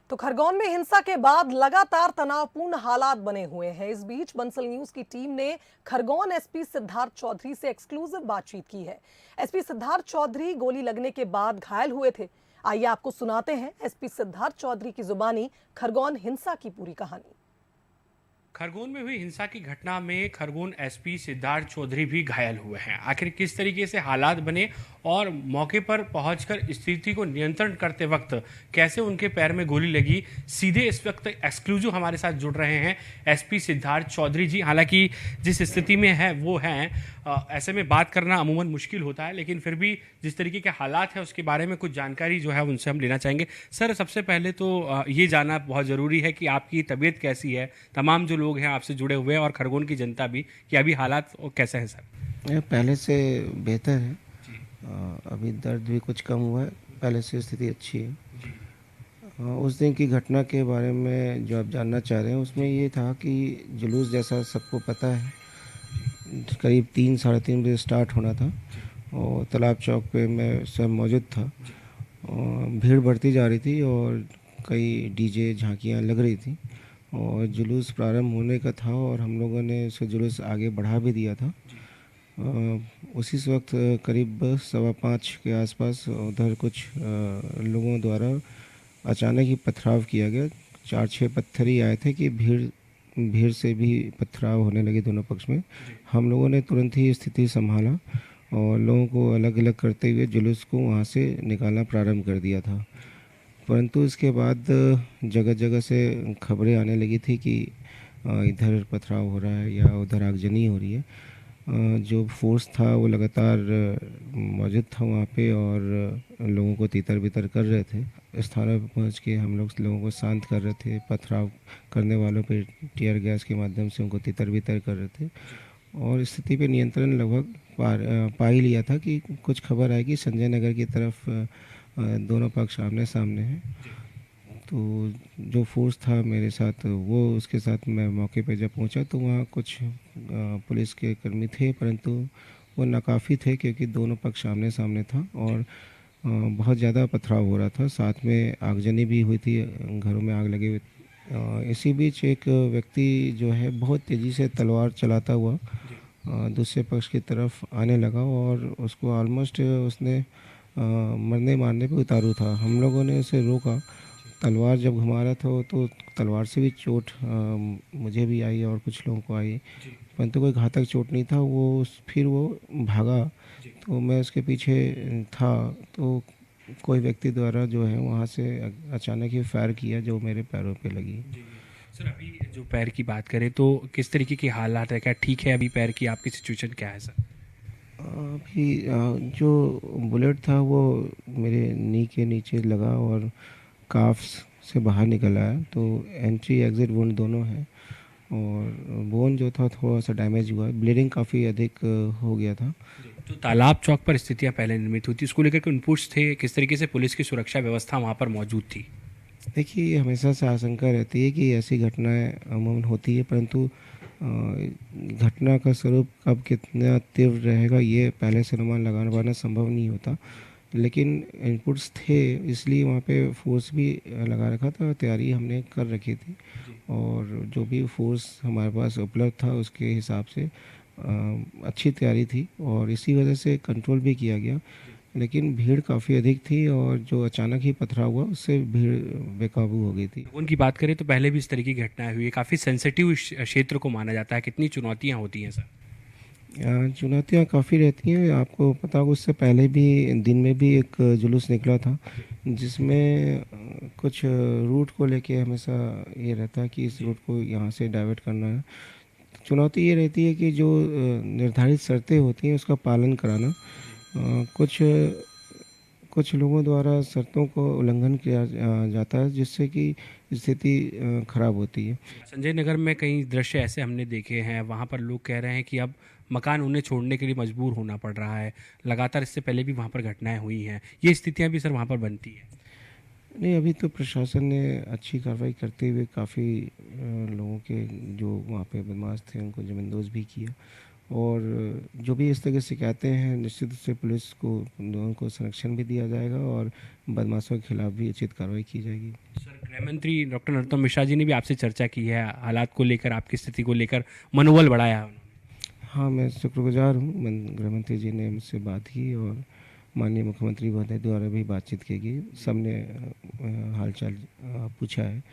तो खरगोन में हिंसा के बाद लगातार तनावपूर्ण हालात बने हुए हैं। इस बीच बंसल न्यूज की टीम ने खरगोन एसपी सिद्धार्थ चौधरी से एक्सक्लूसिव बातचीत की है। एसपी सिद्धार्थ चौधरी गोली लगने के बाद घायल हुए थे। आइए आपको सुनाते हैं एसपी सिद्धार्थ चौधरी की जुबानी खरगोन हिंसा की पूरी कहानी। खरगोन में हुई हिंसा की घटना में खरगोन एसपी सिद्धार्थ चौधरी भी घायल हुए हैं। आखिर किस तरीके से हालात बने और मौके पर पहुंचकर स्थिति को नियंत्रण करते वक्त कैसे उनके पैर में गोली लगी, सीधे इस वक्त एक्सक्लूसिव हमारे साथ जुड़ रहे हैं एसपी सिद्धार्थ चौधरी जी। हालांकि जिस स्थिति में है वो हैं, ऐसे में बात करना अमूमन मुश्किल होता है, लेकिन फिर भी जिस तरीके के हालात हैं उसके बारे में कुछ जानकारी जो है उनसे हम लेना चाहेंगे। सर, सबसे पहले तो ये जानना बहुत ज़रूरी है कि आपकी तबीयत कैसी है, तमाम जो लोग हैं आपसे जुड़े हुए हैं और खरगोन की जनता भी, कि अभी हालात कैसे हैं सर? ये पहले से बेहतर है। जी। अभी दर्द भी कुछ कम हुआ है, पहले से स्थिति अच्छी है। जी। उस दिन की घटना के बारे में जो आप जानना चाह रहे हैं उसमें ये था कि जुलूस जैसा सबको पता है, करीब 3 साढ़े 3 बजे स्टार्ट होना था जी। और तालाब चौक पे मैं स्वयं मौजूद था। जी। और भीड़ बढ़ती जा रही थी और कई डीजे झांकियाँ लग रही थी और जुलूस प्रारंभ होने का था और हम लोगों ने उसका जुलूस आगे बढ़ा भी दिया था। जी। उसी वक्त करीब 5:15 के आसपास उधर कुछ लोगों द्वारा अचानक ही पथराव किया गया। 4-6 पत्थर ही आए थे कि भीड़ भीड़ से भी पथराव होने लगे दोनों पक्ष में। जी। हम लोगों ने तुरंत ही स्थिति संभाला और लोगों को अलग अलग करते हुए जुलूस को वहाँ से निकालना प्रारंभ कर दिया था। परंतु इसके बाद जगह जगह से खबरें आने लगी थी कि इधर पथराव हो रहा है या उधर आगजनी हो रही है। जो फोर्स था वो लगातार मौजूद था वहाँ पे और लोगों को तितर बितर कर रहे थे। स्थानों पर पहुँच के हम लोग लोगों को शांत कर रहे थे, पथराव करने वालों पे टीयर गैस के माध्यम से उनको तितर बितर कर रहे थे और स्थिति पे नियंत्रण लगभग पा ही लिया था कि कुछ खबर आई कि संजय नगर की तरफ दोनों पक्ष आमने सामने हैं। तो जो फोर्स था मेरे साथ, वो उसके साथ मैं मौके पे जब पहुंचा तो वहाँ कुछ पुलिस के कर्मी थे, परंतु वो नाकाफ़ी थे क्योंकि दोनों पक्ष आमने सामने था और बहुत ज़्यादा पथराव हो रहा था। साथ में आगजनी भी हुई थी, घरों में आग लगे हुए। इसी बीच एक व्यक्ति जो है बहुत तेज़ी से तलवार चलाता हुआ दूसरे पक्ष की तरफ आने लगा और उसको ऑलमोस्ट उसने मरने मारने पे उतारू था। हम लोगों ने उसे रोका। तलवार जब घुमा रहा था तो तलवार से भी चोट मुझे भी आई और कुछ लोगों को आई, परंतु कोई घातक चोट नहीं था। फिर वो भागा तो मैं उसके पीछे था, तो कोई व्यक्ति द्वारा जो है वहाँ से अचानक ही फायर किया जो मेरे पैरों पे लगी। जी। सर, अभी जो पैर की बात करें तो किस तरीके की हालात है, क्या ठीक है अभी पैर की आपकी सिचुएशन क्या है सर? अभी जो बुलेट था वो मेरे नी के नीचे लगा और काफ से बाहर निकल आया, तो एंट्री एग्जिट वुंड दोनों हैं और बोन जो था थोड़ा सा डैमेज हुआ है। ब्लीडिंग काफ़ी अधिक हो गया था। तो तालाब चौक पर स्थितियां पहले निर्मित हुई थी, इसको लेकर के इनपुट्स थे, किस तरीके से पुलिस की सुरक्षा व्यवस्था वहां पर मौजूद थी? देखिए, हमेशा से आशंका रहती है कि ऐसी घटनाएं अमूमन होती है, परंतु घटना का स्वरूप कब कितना तीव्र रहेगा ये पहले से अनुमान लगाना पाना संभव नहीं होता, लेकिन इनपुट्स थे इसलिए वहाँ पे फोर्स भी लगा रखा था, तैयारी हमने कर रखी थी और जो भी फोर्स हमारे पास उपलब्ध था उसके हिसाब से अच्छी तैयारी थी और इसी वजह से कंट्रोल भी किया गया। लेकिन भीड़ काफ़ी अधिक थी और जो अचानक ही पथराव हुआ उससे भीड़ बेकाबू हो गई थी। उनकी बात करें तो पहले भी इस तरह की घटनाएं हुई है, काफ़ी सेंसिटिव क्षेत्र को माना जाता है, कितनी चुनौतियां होती हैं सर? चुनौतियाँ काफ़ी रहती हैं। आपको पता होगा उससे पहले भी दिन में भी एक जुलूस निकला था जिसमें कुछ रूट को लेके हमेशा ये रहता है कि इस रूट को यहाँ से डाइवर्ट करना है। चुनौती ये रहती है कि जो निर्धारित शर्तें होती हैं उसका पालन कराना। कुछ कुछ लोगों द्वारा शर्तों को उल्लंघन किया जाता है जिससे कि स्थिति खराब होती है। संजय नगर में कई दृश्य ऐसे हमने देखे हैं, वहाँ पर लोग कह रहे हैं कि अब मकान उन्हें छोड़ने के लिए मजबूर होना पड़ रहा है। लगातार इससे पहले भी वहाँ पर घटनाएं हुई हैं, ये स्थितियाँ भी सर वहाँ पर बनती है? नहीं, अभी तो प्रशासन ने अच्छी कार्रवाई करते हुए काफ़ी लोगों के जो वहाँ पे बदमाश थे उनको जमींदोज भी किया और जो भी इस तरह की शिकायतें हैं निश्चित रूप से पुलिस को उन लोगों को संरक्षण भी दिया जाएगा और बदमाशों के खिलाफ भी उचित कार्रवाई की जाएगी। सर, गृह मंत्री डॉक्टर नरोत्तम मिश्रा जी ने भी आपसे चर्चा की है, हालात को लेकर, आपकी स्थिति को लेकर मनोबल बढ़ाया है उन्होंने। हाँ, मैं शुक्रगुजार हूँ। गृह मंत्री जी ने मुझसे बात की और माननीय मुख्यमंत्री महोदय द्वारा भी बातचीत की गई। सबने हालचाल पूछा है,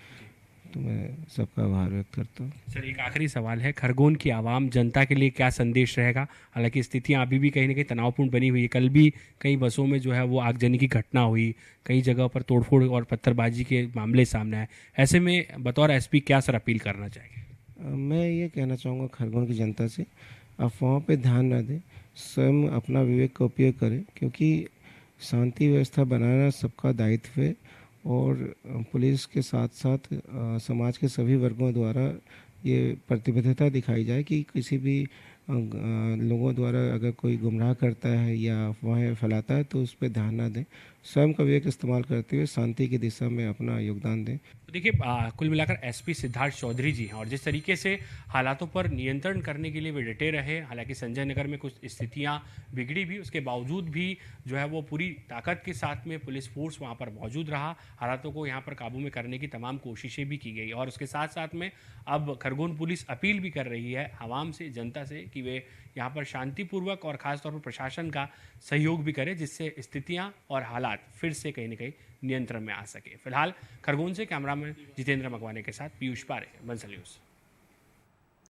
तो मैं सबका आभार व्यक्त करता हूँ। सर, एक आखिरी सवाल है, खरगोन की आवाम जनता के लिए क्या संदेश रहेगा? हालांकि स्थितियां अभी भी कहीं ना कहीं तनावपूर्ण बनी हुई है। कल भी कई बसों में जो है वो आगजनी की घटना हुई, कई जगह पर तोड़फोड़ और पत्थरबाजी के मामले सामने आए। ऐसे में बतौर एसपी क्या सर अपील करना चाहेंगे? मैं ये कहना चाहूँगा खरगोन की जनता से, अफवाहों पे ध्यान न दें, स्वयं अपना विवेक का उपयोग करें, क्योंकि शांति व्यवस्था बनाना सबका दायित्व है और पुलिस के साथ साथ समाज के सभी वर्गों द्वारा ये प्रतिबद्धता दिखाई जाए कि किसी भी लोगों द्वारा अगर कोई गुमराह करता है या अफवाहें फैलाता है तो उस पर ध्यान ना दें, स्वयं का विवेक इस्तेमाल करते हुए शांति की दिशा में अपना योगदान दें। तो देखिए, कुल मिलाकर एसपी सिद्धार्थ चौधरी जी हैं और जिस तरीके से हालातों पर नियंत्रण करने के लिए वे डटे रहे, हालांकि संजय नगर में कुछ स्थितियां बिगड़ी भी, उसके बावजूद भी जो है वो पूरी ताकत के साथ में पुलिस फोर्स वहां पर मौजूद रहा, हालातों को यहां पर काबू में करने की तमाम कोशिशें भी की गई और उसके साथ साथ में अब खरगोन पुलिस अपील भी कर रही है आवाम से, जनता से, कि वे यहाँ पर शांतिपूर्वक और ख़ासतौर पर प्रशासन का सहयोग भी करें, जिससे स्थितियाँ और हालात फिर से कहीं न कहीं नियंत्रण में आ सके। फिलहाल खरगोन से कैमरामैन जितेंद्र मकवाने के साथ पीयूष पारे, बंसल न्यूज़।